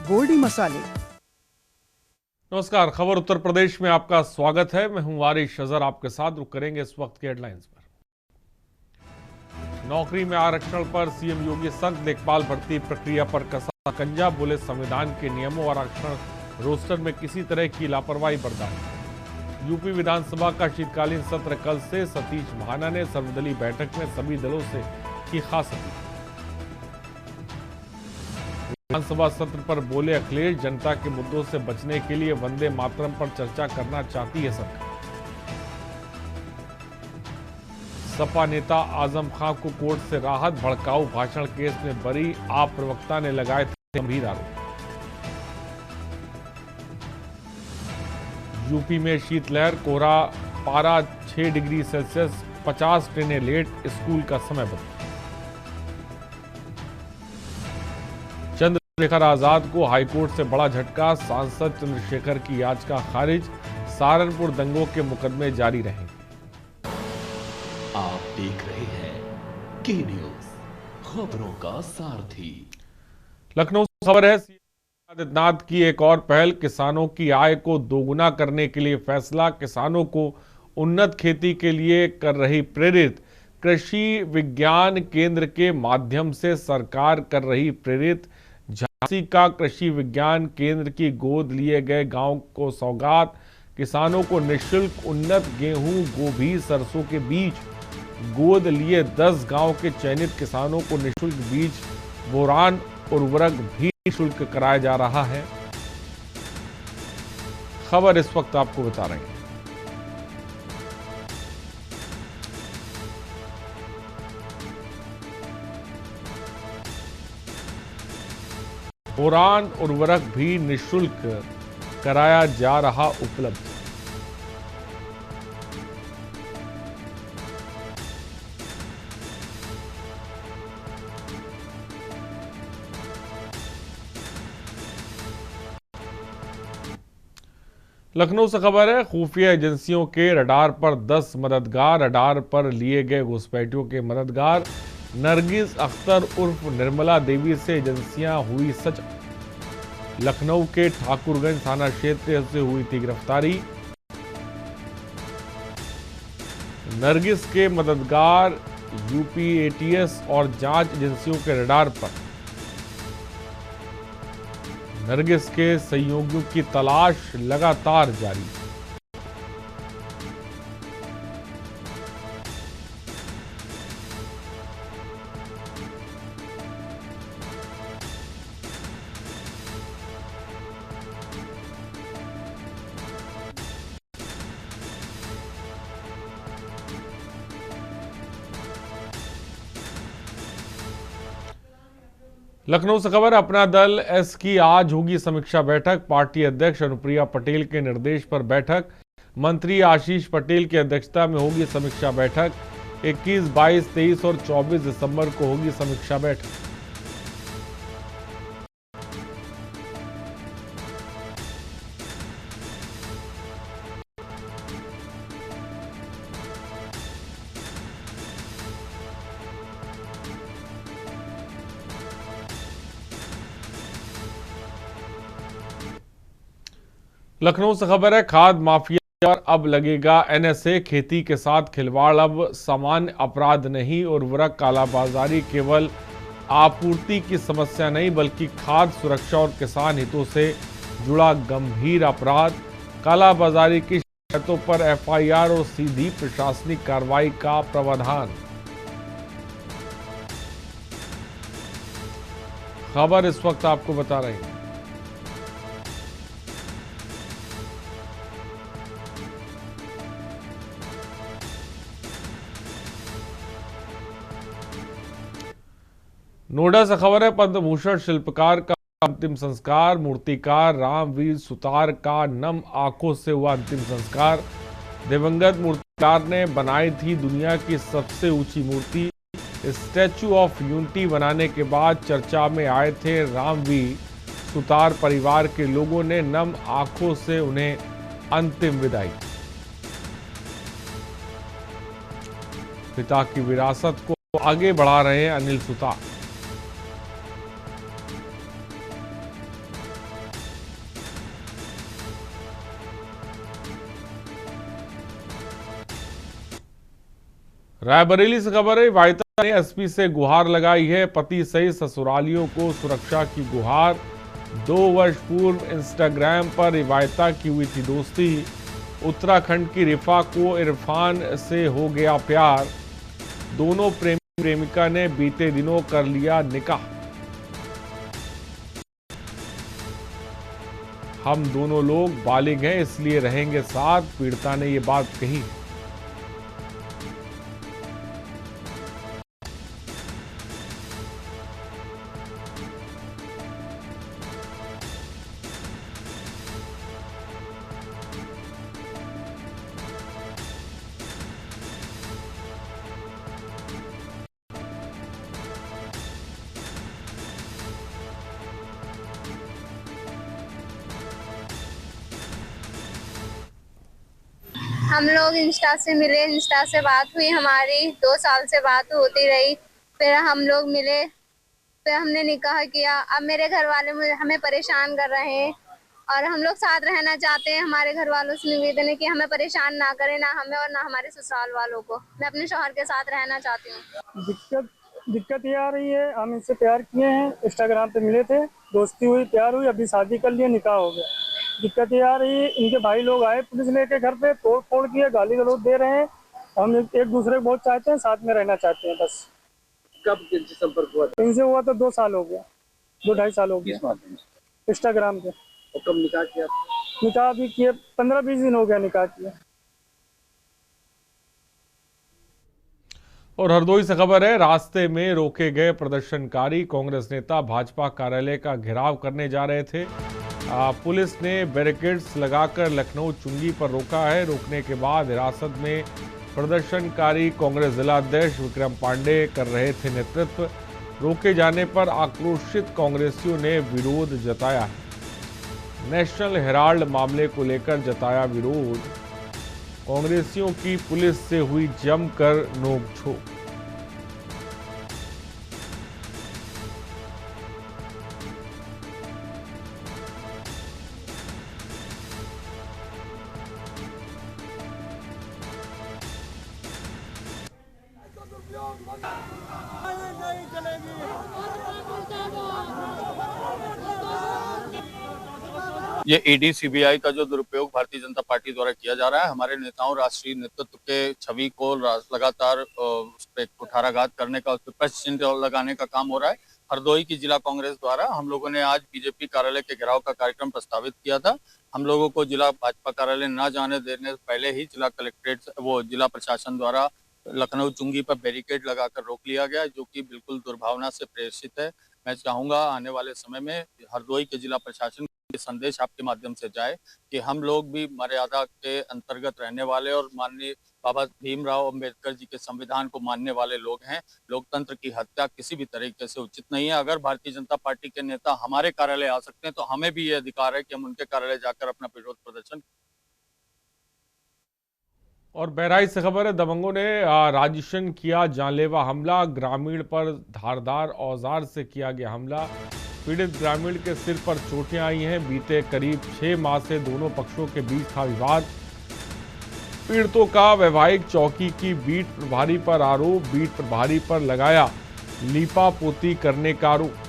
गोल्डी मसाले। नमस्कार, खबर उत्तर प्रदेश में आपका स्वागत है। मैं हूं वारिश अजहर, आपके साथ रुक करेंगे इस वक्त के हेडलाइंस पर। नौकरी में आरक्षण पर सीएम योगी संत लेखपाल भर्ती प्रक्रिया पर कसा कंजा, बोले संविधान के नियमों और आरक्षण रोस्टर में किसी तरह की लापरवाही बर्दाश्त। यूपी विधानसभा का शीतकालीन सत्र कल से, सतीश महाना ने सर्वदलीय बैठक में सभी दलों से की खास अपील। विधानसभा सत्र पर बोले अखिलेश, जनता के मुद्दों से बचने के लिए वंदे मातरम पर चर्चा करना चाहती है सरकार। सपा नेता आजम खां को कोर्ट से राहत, भड़काऊ भाषण केस में बरी आप प्रवक्ता ने लगाए थे गंभीर आरोप। यूपी में शीतलहर, कोहरा, पारा 6 डिग्री सेल्सियस, 50 ट्रेनें लेट, स्कूल का समय बदला। चंद्रशेखर आजाद को हाईकोर्ट से बड़ा झटका, सांसद चंद्रशेखर की याचिका खारिज, सहारनपुर दंगों के मुकदमे जारी रहेंगे। आप देख रहे हैं के न्यूज, खबरों का सारथी। लखनऊ से खबर है, सीएम आदित्यनाथ की एक और पहल, किसानों की आय को दोगुना करने के लिए फैसला, किसानों को उन्नत खेती के लिए कर रही प्रेरित। कृषि विज्ञान केंद्र के माध्यम से सरकार कर रही प्रेरित। झांसी का कृषि विज्ञान केंद्र की गोद लिए गए गांव को सौगात, किसानों को निःशुल्क उन्नत गेहूं, गोभी, सरसों के बीज। गोद लिए 10 गांव के चयनित किसानों को निःशुल्क बीज, बोरान, उर्वरक भी निःशुल्क कराया जा रहा है। खबर इस वक्त आपको बता रहे हैं। बोरान उर्वरक भी निःशुल्क कराया जा रहा उपलब्ध। लखनऊ से खबर है, खुफिया एजेंसियों के रडार पर 10 मददगार, रडार पर लिए गए घुसपैठियों के मददगार। नरगिस अख्तर उर्फ निर्मला देवी से एजेंसियां हुई सच। लखनऊ के ठाकुरगंज थाना क्षेत्र से हुई थी गिरफ्तारी। नरगिस के मददगार यूपी एटीएस और जांच एजेंसियों के रडार पर। नरगिस के सहयोगियों की तलाश लगातार जारी। लखनऊ से खबर, अपना दल एस की आज होगी समीक्षा बैठक। पार्टी अध्यक्ष अनुप्रिया पटेल के निर्देश पर बैठक। मंत्री आशीष पटेल की अध्यक्षता में होगी समीक्षा बैठक। 21, 22, 23 और 24 दिसंबर को होगी समीक्षा बैठक। लखनऊ से खबर है, खाद माफिया पर अब लगेगा एनएसए, खेती के साथ खिलवाड़ अब सामान्य अपराध नहीं। उर्वरक कालाबाजारी केवल आपूर्ति की समस्या नहीं, बल्कि खाद्य सुरक्षा और किसान हितों से जुड़ा गंभीर अपराध। कालाबाजारी की शिकायतों पर एफआईआर और सीधी प्रशासनिक कार्रवाई का प्रावधान। खबर इस वक्त आपको बता रहे हैं। नोएडा से खबर है, पद्म भूषण शिल्पकार का अंतिम संस्कार। मूर्तिकार रामवीर सुतार का नम आंखों से हुआ अंतिम संस्कार। दिवंगत मूर्तिकार ने बनाई थी दुनिया की सबसे ऊंची मूर्ति। स्टैच्यू ऑफ यूनिटी बनाने के बाद चर्चा में आए थे रामवीर सुतार। परिवार के लोगों ने नम आंखों से उन्हें अंतिम विदाई। पिता की विरासत को आगे बढ़ा रहे हैं अनिल सुतार। रायबरेली से खबर है, वायता ने एसपी से गुहार लगाई है। पति सहित ससुरालियों को सुरक्षा की गुहार। 2 वर्ष पूर्व इंस्टाग्राम पर रिवायता की हुई थी दोस्ती। उत्तराखंड की रिफा को इरफान से हो गया प्यार। दोनों प्रेमी प्रेमिका ने बीते दिनों कर लिया निकाह। हम दोनों लोग बालिग हैं इसलिए रहेंगे साथ, पीड़िता ने ये बात कही। हम लोग इंस्टा से मिले, इंस्टा से बात हुई हमारी, 2 साल से बात होती रही। फिर हम लोग मिले, फिर हमने निकाह किया। अब मेरे घर वाले हमें परेशान कर रहे हैं और हम लोग साथ रहना चाहते हैं। हमारे घर वालों से निवेदन है कि हमें परेशान ना करें, ना हमें और ना हमारे ससुराल वालों को। मैं अपने शौहर के साथ रहना चाहती हूँ। दिक्कत ये आ रही है, हम इनसे प्यार किए हैं, इंस्टाग्राम पे मिले थे, दोस्ती हुई, प्यार हुई, अभी शादी कर लिए, निकाह हो गया। दिक्कत ये आ रही है, इनके भाई लोग आए पुलिस लेके घर पे, तोड़ फोड़ किए, गाली गलौज दे रहे हैं। हम एक दूसरे को बहुत चाहते हैं, साथ में रहना चाहते हैं बस। कब इनसे संपर्क हुआ था? इनसे हुआ तो 2 साल हो गया, 2-2.5 साल हो गया। इंस्टाग्राम पे। और कब निकाह किया? निकाह भी किए, 15-20 दिन हो गया निकाह किए। और हरदोई से खबर है, रास्ते में रोके गए प्रदर्शनकारी कांग्रेस नेता भाजपा कार्यालय का घेराव करने जा रहे थे। पुलिस ने बैरिकेड्स लगाकर लखनऊ चुंगी पर रोका है। रोकने के बाद हिरासत में प्रदर्शनकारी कांग्रेस जिला अध्यक्ष विक्रम पांडे कर रहे थे नेतृत्व। रोके जाने पर आक्रोशित कांग्रेसियों ने विरोध जताया है। नेशनल हेराल्ड मामले को लेकर जताया विरोध। कांग्रेसियों की पुलिस से हुई जमकर नोकझोंक। ये ईडी सीबीआई का जो दुरुपयोग भारतीय जनता पार्टी द्वारा किया जा रहा है, हमारे नेताओं, राष्ट्रीय नेतृत्व के छवि को लगातार उस पर कुठाराघात करने का, उस पर प्रश्न चिन्ह लगाने का काम हो रहा है। हरदोई की जिला कांग्रेस द्वारा हम लोगों ने आज बीजेपी कार्यालय के घेराव का कार्यक्रम प्रस्तावित किया था। हम लोगों को जिला भाजपा कार्यालय न जाने देने से पहले ही जिला कलेक्ट्रेट जिला प्रशासन द्वारा लखनऊ चुंगी पर बैरिकेड लगाकर रोक लिया गया, जो कि बिल्कुल दुर्भावना से प्रेषित है। मैं चाहूंगा आने वाले समय में हरदोई के जिला प्रशासन ये संदेश आपके माध्यम से जाए कि हम लोग भी मर्यादा के अंतर्गत रहने वाले और माननीय बाबा भीमराव अंबेडकर जी के संविधान को मानने वाले लोग हैं। लोकतंत्र की हत्या किसी भी तरीके से उचित नहीं है। अगर भारतीय जनता पार्टी के नेता हमारे कार्यालय आ सकते हैं तो हमें भी ये अधिकार है कि हम उनके कार्यालय जाकर अपना विरोध प्रदर्शन। और बहराइच से खबर है, दबंगों ने राजिशन किया जानलेवा हमला। ग्रामीण पर धारदार औजार से किया गया हमला। पीड़ित ग्रामीण के सिर पर चोटें आई हैं। बीते करीब 6 माह से दोनों पक्षों के बीच था विवाद। पीड़ितों का वैवाहिक चौकी की बीट प्रभारी पर आरोप। बीट प्रभारी पर लगाया लीपा पोती करने का आरोप।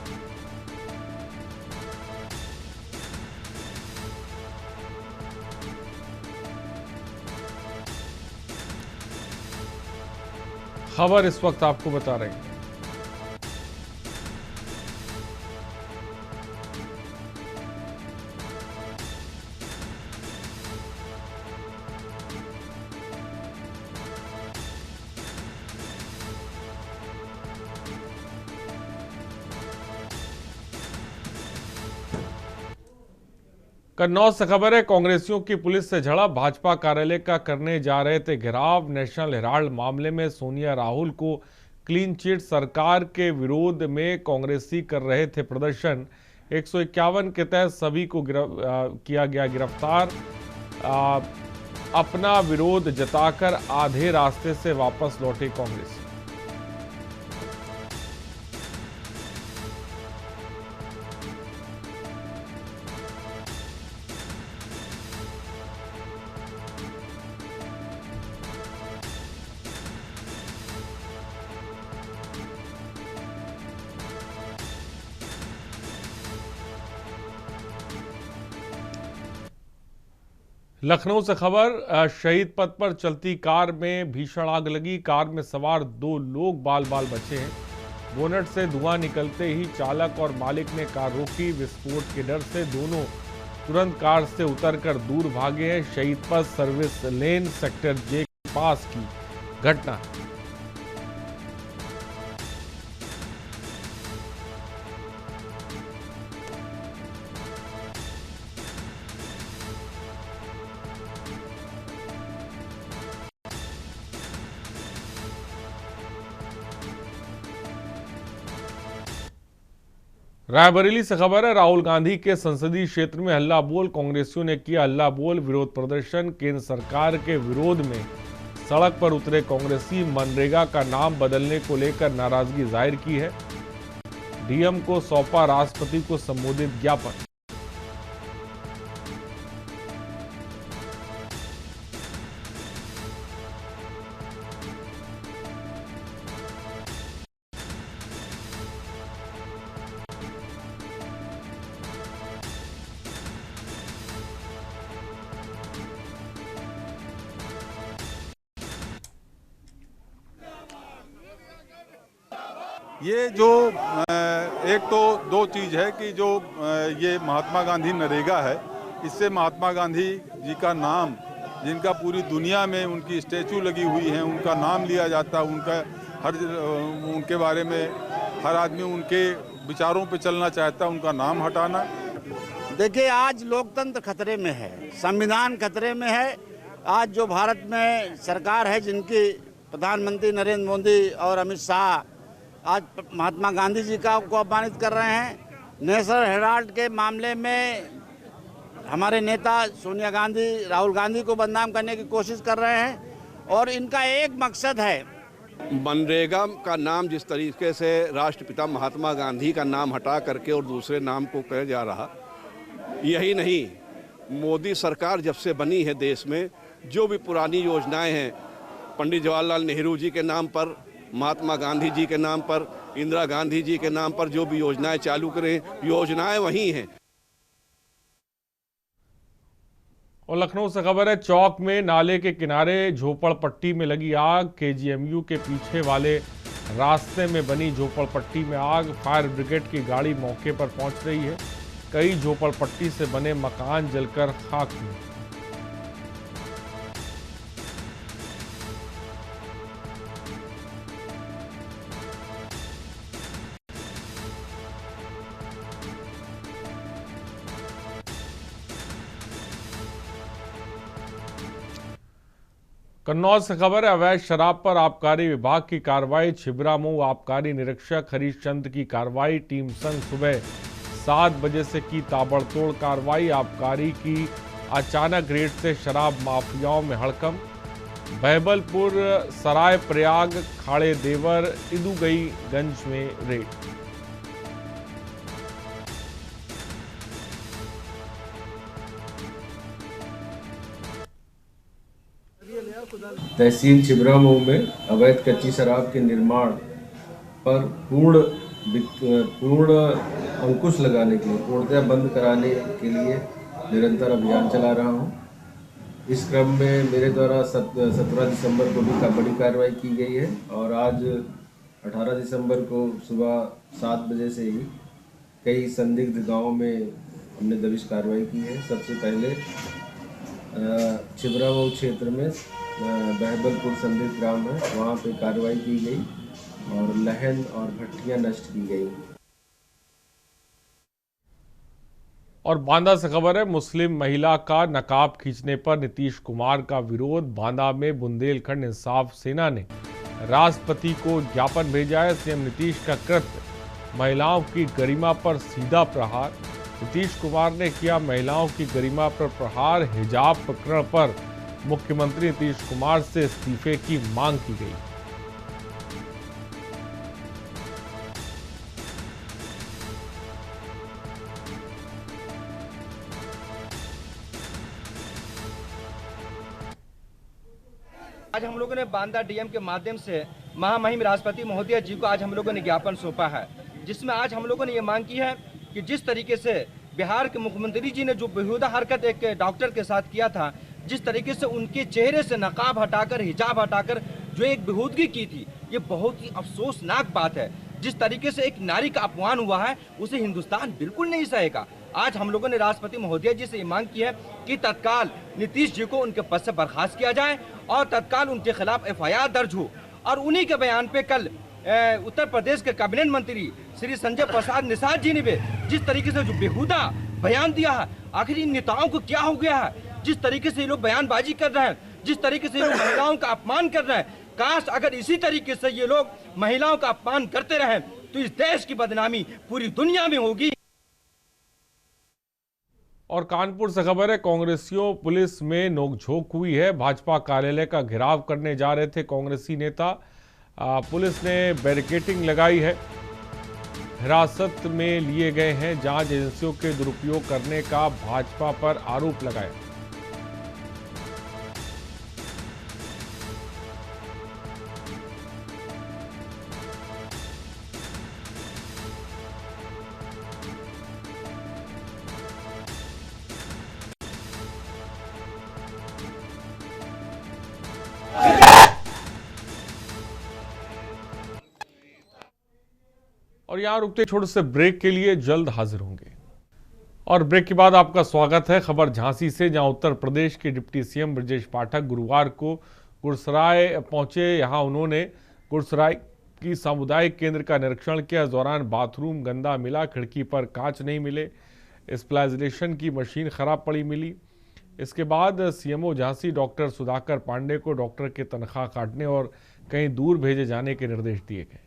खबर इस वक्त आपको बता रहे हैं। कन्नौज से खबर है, कांग्रेसियों की पुलिस से झड़प। भाजपा कार्यालय का करने जा रहे थे घेराव। नेशनल हेराल्ड मामले में सोनिया राहुल को क्लीन चिट। सरकार के विरोध में कांग्रेसी कर रहे थे प्रदर्शन। 151 के तहत सभी को किया गया गिरफ्तार। अपना विरोध जताकर आधे रास्ते से वापस लौटे कांग्रेसी। लखनऊ से खबर, शहीद पथ पर चलती कार में भीषण आग लगी। कार में सवार 2 लोग बाल बाल बचे हैं। बोनट से धुआं निकलते ही चालक और मालिक ने कार रोकी। विस्फोट के डर से दोनों तुरंत कार से उतरकर दूर भागे हैं। शहीद पथ सर्विस लेन सेक्टर जे के पास की घटना। रायबरेली से खबर है, राहुल गांधी के संसदीय क्षेत्र में हल्ला बोल। कांग्रेसियों ने किया हल्ला बोल, विरोध प्रदर्शन। केंद्र सरकार के विरोध में सड़क पर उतरे कांग्रेसी। मनरेगा का नाम बदलने को लेकर नाराजगी जाहिर की है। डीएम को सौंपा राष्ट्रपति को संबोधित ज्ञापन। ये जो एक तो 2 चीज़ है कि जो ये महात्मा गांधी नरेगा है, इससे महात्मा गांधी जी का नाम, जिनका पूरी दुनिया में उनकी स्टैचू लगी हुई है, उनका नाम लिया जाता है, उनके बारे में हर आदमी उनके विचारों पे चलना चाहता है, उनका नाम हटाना। देखिए, आज लोकतंत्र खतरे में है, संविधान खतरे में है। आज जो भारत में सरकार है, जिनकी प्रधानमंत्री नरेंद्र मोदी और अमित शाह आज महात्मा गांधी जी को अपमानित कर रहे हैं। नेशनल हेराल्ड के मामले में हमारे नेता सोनिया गांधी राहुल गांधी को बदनाम करने की कोशिश कर रहे हैं और इनका एक मकसद है। मनरेगा का नाम जिस तरीके से राष्ट्रपिता महात्मा गांधी का नाम हटा करके और दूसरे नाम को कहा जा रहा, यही नहीं, मोदी सरकार जब से बनी है देश में, जो भी पुरानी योजनाएं हैं, पंडित जवाहरलाल नेहरू जी के नाम पर, महात्मा गांधी जी के नाम पर, इंदिरा गांधी जी के नाम पर जो भी योजनाएं चालू करें, योजनाएं वही हैं। और लखनऊ से खबर है, चौक में नाले के किनारे झोपड़पट्टी में लगी आग। केजीएमयू के पीछे वाले रास्ते में बनी झोपड़पट्टी में आग। फायर ब्रिगेड की गाड़ी मौके पर पहुंच रही है। कई झोपड़पट्टी से बने मकान जलकर खाक हुए। कन्नौज से खबर है, अवैध शराब पर आबकारी विभाग की कार्रवाई। छिबरामऊ आबकारी निरीक्षक हरीश चंद की कार्रवाई। टीम संग सुबह 7 बजे से की ताबड़तोड़ कार्रवाई। आबकारी की अचानक रेड से शराब माफियाओं में हड़कंप। बहबलपुर, सराय प्रयाग, खाड़े देवर, इदुगईगंज में रेड। तहसील छिबरामऊ में अवैध कच्ची शराब के निर्माण पर पूर्ण अंकुश लगाने के लिए, पूर्णतः बंद कराने के लिए निरंतर अभियान चला रहा हूं। इस क्रम में मेरे द्वारा 17 दिसंबर को भी बड़ी कार्रवाई की गई है और आज 18 दिसंबर को सुबह 7 बजे से ही कई संदिग्ध गांवों में हमने दबिश कार्रवाई की है। सबसे पहले छिबरामऊ क्षेत्र में बहबलपुर संदिग्ध ग्राम है, वहाँ पे कार्रवाई की गई और लहन और भट्टियां नष्ट की गई। और बांदा से खबर है, मुस्लिम महिला का नकाब खींचने पर नीतीश कुमार का विरोध। बांदा में बुंदेलखंड इंसाफ सेना ने राष्ट्रपति को ज्ञापन भेजा है। सीएम नीतीश का कृत्य महिलाओं की गरिमा पर सीधा प्रहार। नीतीश कुमार ने किया महिलाओं की गरिमा पर प्रहार। हिजाब प्रकरण पर मुख्यमंत्री नीतीश कुमार से इस्तीफे की मांग की गई। आज हम लोगों ने बांदा डीएम के माध्यम से महामहिम राष्ट्रपति महोदय जी को आज हम लोगों ने ज्ञापन सौंपा है, जिसमें आज हम लोगों ने ये मांग की है कि जिस तरीके से बिहार के मुख्यमंत्री जी ने जो बेहुदा हरकत एक डॉक्टर के साथ किया था, जिस तरीके से उनके चेहरे से नकाब हटाकर, हिजाब हटाकर जो एक बेहूदगी की थी, ये बहुत ही अफसोसनाक बात है। जिस तरीके से एक नारी का अपमान हुआ है, उसे हिंदुस्तान बिल्कुल नहीं सहेगा। आज हम लोगों ने राष्ट्रपति महोदय जी से ये मांग की है कि तत्काल नीतीश जी को उनके पद से बर्खास्त किया जाए और तत्काल उनके खिलाफ FIR दर्ज हो। और उन्हीं के बयान पे कल उत्तर प्रदेश के कैबिनेट मंत्री श्री संजय प्रसाद निषाद जी ने भी जिस तरीके से जो बेहुदा बयान दिया है, आखिर इन नेताओं को क्या हो गया है? जिस तरीके से ये लोग बयानबाजी कर रहे हैं, जिस तरीके से ये लोग महिलाओं का अपमान कर रहे हैं, काश अगर इसी तरीके से ये लोग महिलाओं का अपमान करते रहें तो इस देश की बदनामी पूरी दुनिया में होगी। और कानपुर से खबर है, कांग्रेसियों पुलिस में नोकझोंक हुई है। भाजपा कार्यालय का घेराव करने जा रहे थे कांग्रेसी नेता, पुलिस ने बैरिकेडिंग लगाई है, हिरासत में लिए गए हैं। जांच एजेंसियों के दुरुपयोग करने का भाजपा पर आरोप लगाया। और यहां रुकते छोटे से ब्रेक के लिए जल्द हाजिर होंगे। और ब्रेक के बाद आपका स्वागत है। खबर झांसी से, जहां उत्तर प्रदेश के डिप्टी सीएम ब्रजेश पाठक गुरुवार को गुरसराय पहुंचे। यहां उन्होंने गुरसराय की सामुदायिक केंद्र का निरीक्षण किया। इस दौरान बाथरूम गंदा मिला, खिड़की पर कांच नहीं मिले, स्प्लैजिलेशन की मशीन खराब पड़ी मिली। इसके बाद सीएमओ झांसी डॉक्टर सुधाकर पांडे को डॉक्टर के तनख्वाह काटने और कहीं दूर भेजे जाने के निर्देश दिए गए।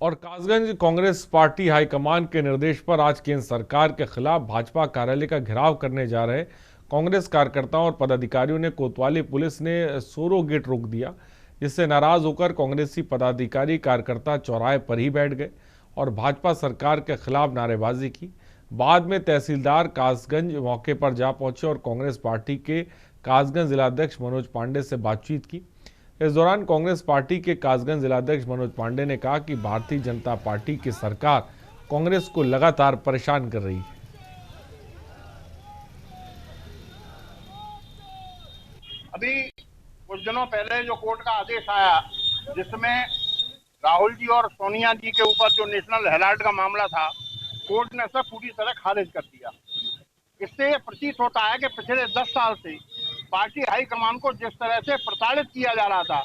और कासगंज कांग्रेस पार्टी हाईकमान के निर्देश पर आज केंद्र सरकार के खिलाफ भाजपा कार्यालय का घेराव करने जा रहे कांग्रेस कार्यकर्ताओं और पदाधिकारियों ने कोतवाली पुलिस ने सोरो गेट रोक दिया, जिससे नाराज होकर कांग्रेसी पदाधिकारी कार्यकर्ता चौराहे पर ही बैठ गए और भाजपा सरकार के खिलाफ नारेबाजी की। बाद में तहसीलदार कासगंज मौके पर जा पहुंचे और कांग्रेस पार्टी के कासगंज जिलाध्यक्ष मनोज पांडे से बातचीत की। इस दौरान कांग्रेस पार्टी के कासगंज जिलाध्यक्ष मनोज पांडे ने कहा कि भारतीय जनता पार्टी की सरकार कांग्रेस को लगातार परेशान कर रही है। अभी कुछ दिनों पहले जो कोर्ट का आदेश आया, जिसमें राहुल जी और सोनिया जी के ऊपर जो नेशनल हेराल्ड का मामला था, कोर्ट ने सब पूरी तरह खारिज कर दिया। इससे ये प्रतीत होता है कि पिछले 10 साल से पार्टी हाईकमान को जिस तरह से प्रताड़ित किया जा रहा था,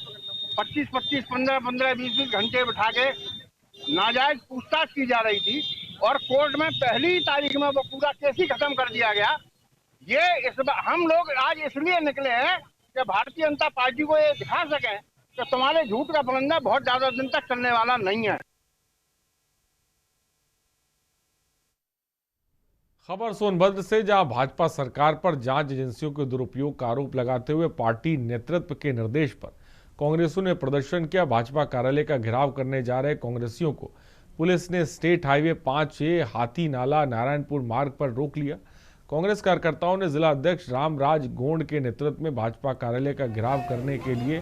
25-25, 15-15, 20-20 घंटे बिठा के नाजायज पूछताछ की जा रही थी और कोर्ट में पहली तारीख में वो पूरा केस ही खत्म कर दिया गया। ये हम लोग आज इसलिए निकले हैं कि भारतीय जनता पार्टी को ये दिखा सकें कि तुम्हारे झूठ का फलंदा बहुत ज्यादा दिन तक चलने वाला नहीं है। खबर सोनभद्र से, जहां भाजपा सरकार पर जांच एजेंसियों के दुरुपयोग का आरोप लगाते हुए पार्टी नेतृत्व के निर्देश पर कांग्रेसियों ने प्रदर्शन किया। भाजपा कार्यालय का घेराव करने जा रहे कांग्रेसियों को पुलिस ने स्टेट हाईवे 5A हाथी नाला नारायणपुर मार्ग पर रोक लिया। कांग्रेस कार्यकर्ताओं ने जिला अध्यक्ष रामराज गोंड के नेतृत्व में भाजपा कार्यालय का घेराव करने के लिए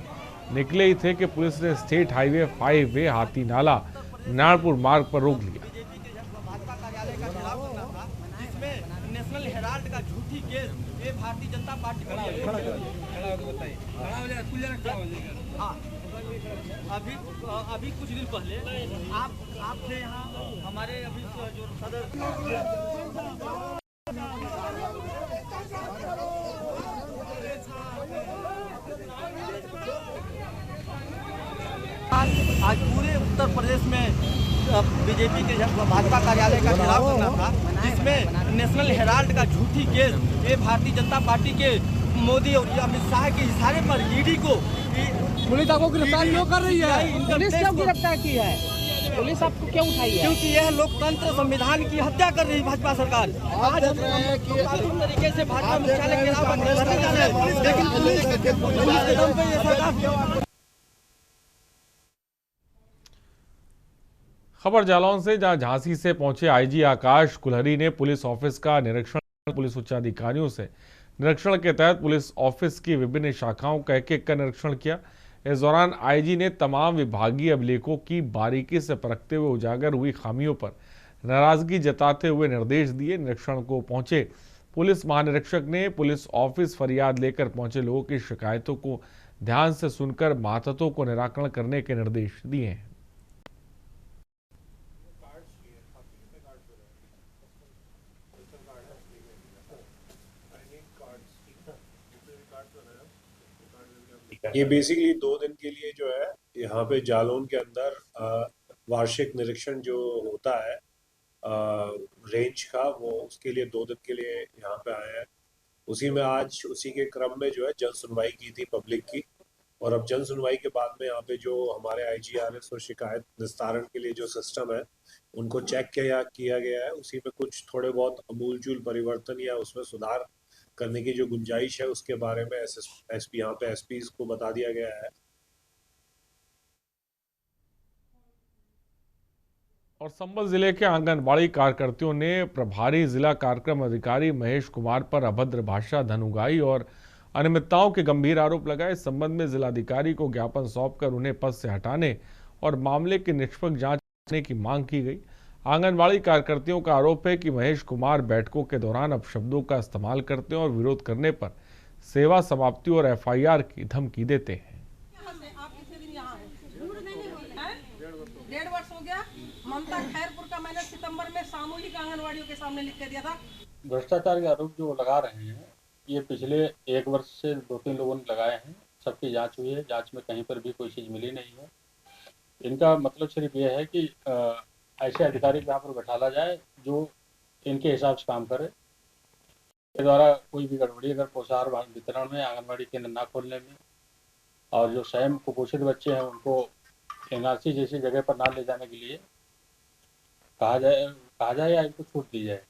निकले ही थे कि पुलिस ने स्टेट हाईवे 5A हाथी नाला नारायणपुर मार्ग पर रोक लिया। नेशनल हेराल्ड का झूठी केस ये भारतीय जनता पार्टी पर अभी कुछ दिन पहले आप थे यहाँ, हमारे अभी जो सदर आज पूरे उत्तर प्रदेश में बीजेपी के भाजपा कार्यालय का घेराव करना था, जिसमें नेशनल हेराल्ड का झूठी केस ये भारतीय जनता पार्टी के मोदी और अमित शाह के इशारे पर ईडी को पुलिस आपको गिरफ्तार क्यों कर रही है? पुलिस क्यों गिरफ्तार की है? पुलिस आपको क्यों उठाई है? क्योंकि यह लोकतंत्र संविधान की हत्या कर रही भाजपा सरकार। आज हम तरीके से भाजपा मुख्यालय घेराव करने जा रहे हैं, लेकिन पुलिस के दम पे ये सरकार। खबर जालौन से, जहां झांसी से पहुंचे आईजी आकाश कुल्हरी ने पुलिस ऑफिस का निरीक्षण पुलिस उच्चाधिकारियों से निरीक्षण के तहत पुलिस ऑफिस की विभिन्न शाखाओं का एक-एक का निरीक्षण किया। इस दौरान आईजी ने तमाम विभागीय अभिलेखों की बारीकी से परखते हुए उजागर हुई खामियों पर नाराजगी जताते हुए निर्देश दिए। निरीक्षण को पहुंचे पुलिस महानिरीक्षक ने पुलिस ऑफिस फरियाद लेकर पहुंचे लोगों की शिकायतों को ध्यान से सुनकर मातहतों को निराकरण करने के निर्देश दिए हैं। ये बेसिकली 2 दिन के लिए जो है यहाँ पे जालौन के अंदर वार्षिक निरीक्षण जो होता है रेंज का, वो उसके लिए 2 दिन के लिए यहाँ पे आए हैं। उसी में आज उसी के क्रम में जो है जन सुनवाई की थी पब्लिक की, और अब जन सुनवाई के बाद में यहाँ पे जो हमारे IGRS और शिकायत निस्तारण के लिए जो सिस्टम है उनको चेक किया गया है। उसी में कुछ थोड़े बहुत अमूलचूल परिवर्तन या उसमें सुधार करने की जो गुंजाइश है उसके बारे में एसपी यहाँ पे एसपी को बता दिया गया है। और संभल जिले के आंगनबाड़ी कार्यकर्तियों ने प्रभारी जिला कार्यक्रम अधिकारी महेश कुमार पर अभद्र भाषा, धन और अनियमितताओं के गंभीर आरोप लगाए। इस संबंध में जिलाधिकारी को ज्ञापन सौंपकर उन्हें पद से हटाने और मामले की निष्पक्ष जांच करने की मांग की गई। आंगनबाड़ी कार्यकर्तियों का आरोप है कि महेश कुमार बैठकों के दौरान अपशब्दों का इस्तेमाल करते हैं और विरोध करने पर सेवा समाप्ति और FIR की धमकी देते हैं। 1.5 वर्ष हो गया। ममता खैरपुर का मैंने सितंबर में सामूहिक आंगनबाड़ियों के सामने लिख के दिया था। भ्रष्टाचार के आरोप जो लगा रहे हैं ये पिछले 1 वर्ष से 2-3 लोगों ने लगाए हैं। सबकी जांच हुई है, जांच में कहीं पर भी कोई चीज़ मिली नहीं है। इनका मतलब सिर्फ ये है कि ऐसे अधिकारी यहाँ पर बैठाला जाए जो इनके हिसाब से काम करे। के द्वारा कोई भी गड़बड़ी अगर पोषाहार वितरण में, आंगनबाड़ी केंद्र ना खोलने में, और जो स्वयं कुपोषित बच्चे हैं उनको NRC जैसी जगह पर ना ले जाने के लिए कहा जाए या इनको छूट दी जाए।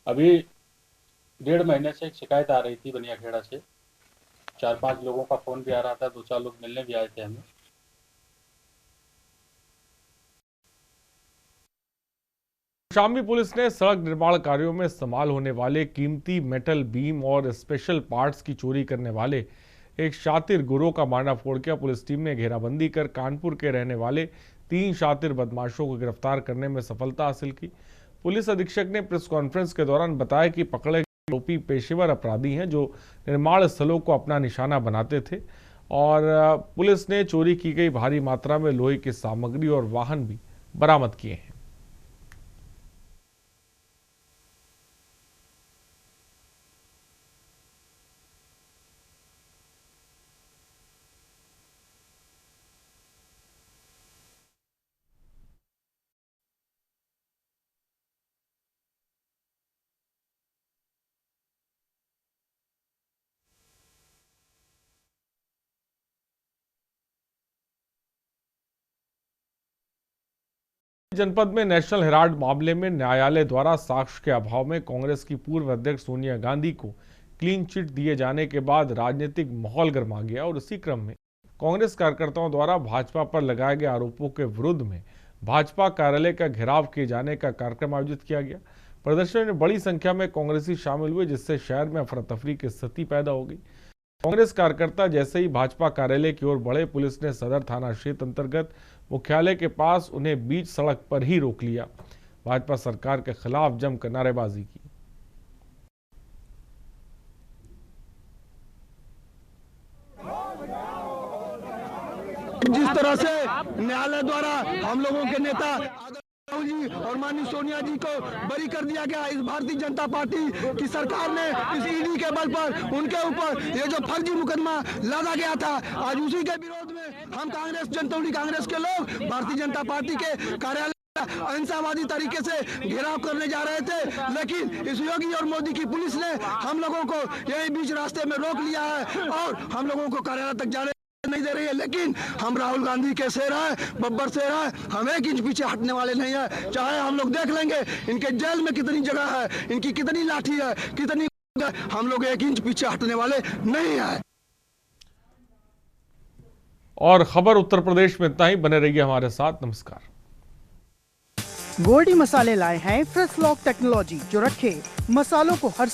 अभी 1.5 महीने से एक शिकायत आ रही थी बनियाखेड़ा से, 4-5 लोगों का फोन भी आ रहा था, 2-4 लोग मिलने भी आए थे हमें। शामली पुलिस ने सड़क निर्माण कार्यों में इस्तेमाल होने वाले कीमती मेटल बीम और स्पेशल पार्ट्स की चोरी करने वाले एक शातिर गिरोह का मांडा फोड़ किया। पुलिस टीम ने घेराबंदी कर कानपुर के रहने वाले 3 शातिर बदमाशों को गिरफ्तार करने में सफलता हासिल की। पुलिस अधीक्षक ने प्रेस कॉन्फ्रेंस के दौरान बताया कि पकड़े गए आरोपी पेशेवर अपराधी हैं जो निर्माण स्थलों को अपना निशाना बनाते थे, और पुलिस ने चोरी की गई भारी मात्रा में लोहे की सामग्री और वाहन भी बरामद किए हैं। जनपद में नेशनल हेराल्ड मामले में न्यायालय द्वारा साक्ष्य के अभाव में कांग्रेस की पूर्व अध्यक्ष सोनिया गांधी को क्लीन चिट दिए जाने के बाद राजनीतिक माहौल गर्मा गया, और इसी क्रम में कांग्रेस कार्यकर्ताओं द्वारा भाजपा पर लगाए गए आरोपों के विरुद्ध में भाजपा कार्यालय का घेराव किए जाने का कार्यक्रम आयोजित किया गया। प्रदर्शन में बड़ी संख्या में कांग्रेसी शामिल हुए, जिससे शहर में अफरा तफरी की स्थिति पैदा हो गई। कांग्रेस कार्यकर्ता जैसे ही भाजपा कार्यालय की ओर बढ़े, पुलिस ने सदर थाना क्षेत्र अंतर्गत मुख्यालय के पास उन्हें बीच सड़क पर ही रोक लिया। भाजपा सरकार के खिलाफ जमकर नारेबाजी की। जिस तरह से न्यायालय द्वारा हम लोगों के नेता राहुल जी और माननीय सोनिया जी को बरी कर दिया गया, इस भारतीय जनता पार्टी की सरकार ने इस ईडी के बल पर उनके ऊपर ये जो फर्जी मुकदमा लादा गया था, आज उसी के विरोध में हम कांग्रेस जनतौड़ी कांग्रेस के लोग भारतीय जनता पार्टी के कार्यालय अहिंसावादी तरीके से घेराव करने जा रहे थे, लेकिन इस योगी और मोदी की पुलिस ने हम लोगों को यही बीच रास्ते में रोक लिया है और हम लोगों को कार्यालय तक जाने नहीं दे रही है। लेकिन हम राहुल गांधी के शेर हैं, बब्बर शेर हैं, हम 1 इंच पीछे हटने वाले नहीं है। चाहे हम लोग देख लेंगे इनके जेल में कितनी जगह है, इनकी कितनी लाठी है, कितनी, हम लोग 1 इंच पीछे हटने वाले नहीं है। और खबर उत्तर प्रदेश में इतना ही। बने रहिए हमारे साथ। नमस्कार। गोल्डी मसाले लाए हैं फ्रेश लॉक टेक्नोलॉजी, जो रखे मसालों को हर